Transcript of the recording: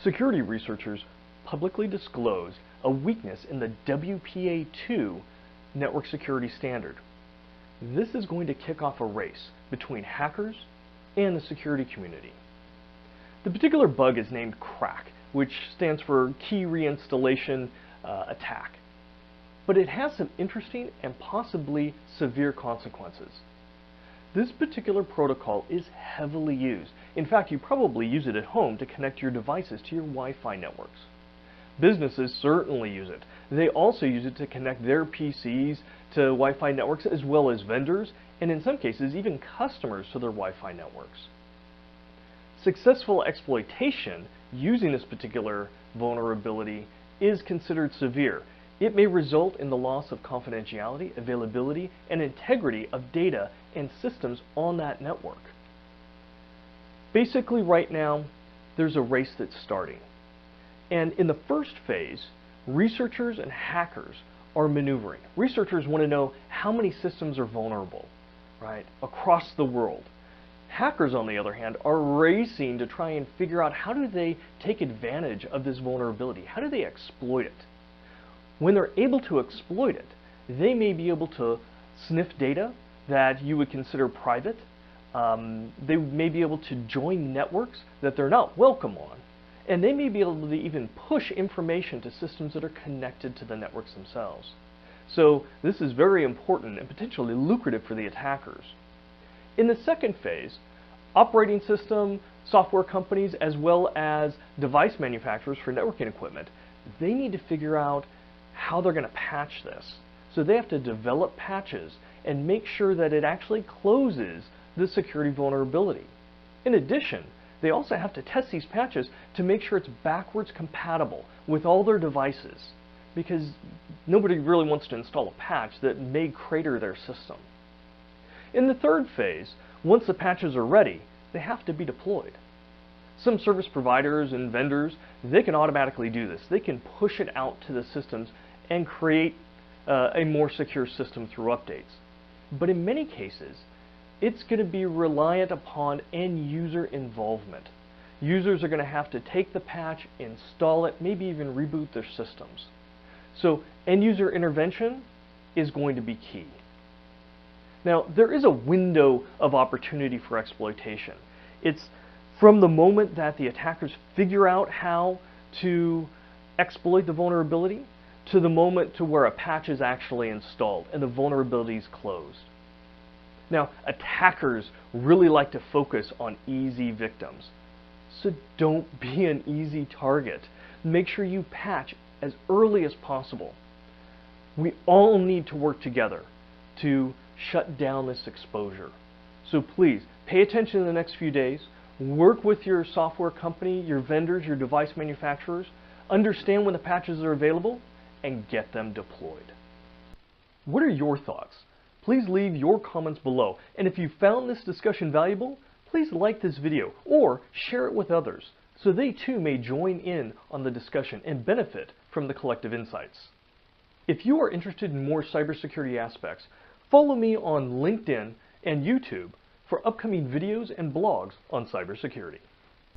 security researchers publicly disclosed a weakness in the WPA2 network security standard. This is going to kick off a race between hackers and the security community. The particular bug is named KRACK, which stands for Key Reinstallation Attack. But it has some interesting and possibly severe consequences. This particular protocol is heavily used. In fact, you probably use it at home to connect your devices to your Wi-Fi networks. Businesses certainly use it. They also use it to connect their PCs to Wi-Fi networks, as well as vendors, and in some cases even customers to their Wi-Fi networks. Successful exploitation using this particular vulnerability is considered severe. It may result in the loss of confidentiality, availability, and integrity of data and systems on that network. Basically, right now, there's a race that's starting. And in the first phase, researchers and hackers are maneuvering. Researchers want to know how many systems are vulnerable, right, across the world. Hackers, on the other hand, are racing to try and figure out how do they take advantage of this vulnerability? How do they exploit it? When they're able to exploit it, they may be able to sniff data that you would consider private. They may be able to join networks that they're not welcome on. And they may be able to even push information to systems that are connected to the networks themselves. So this is very important and potentially lucrative for the attackers. In the second phase, operating system, software companies, as well as device manufacturers for networking equipment, they need to figure out how they're going to patch this. So they have to develop patches and make sure that it actually closes the security vulnerability. In addition, they also have to test these patches to make sure it's backwards compatible with all their devices, because nobody really wants to install a patch that may crater their system. In the third phase, once the patches are ready, they have to be deployed. Some service providers and vendors, they can automatically do this. They can push it out to the systems and create a more secure system through updates. But in many cases, it's going to be reliant upon end user involvement. Users are going to have to take the patch, install it, maybe even reboot their systems. So end user intervention is going to be key. Now, there is a window of opportunity for exploitation. It's from the moment that the attackers figure out how to exploit the vulnerability to the moment to where a patch is actually installed and the vulnerability is closed. Now, attackers really like to focus on easy victims. So don't be an easy target. Make sure you patch as early as possible. We all need to work together to shut down this exposure. So please, pay attention in the next few days. Work with your software company, your vendors, your device manufacturers. Understand when the patches are available and get them deployed. What are your thoughts? Please leave your comments below. And if you found this discussion valuable, please like this video or share it with others so they too may join in on the discussion and benefit from the collective insights. If you are interested in more cybersecurity aspects, follow me on LinkedIn and YouTube for upcoming videos and blogs on cybersecurity.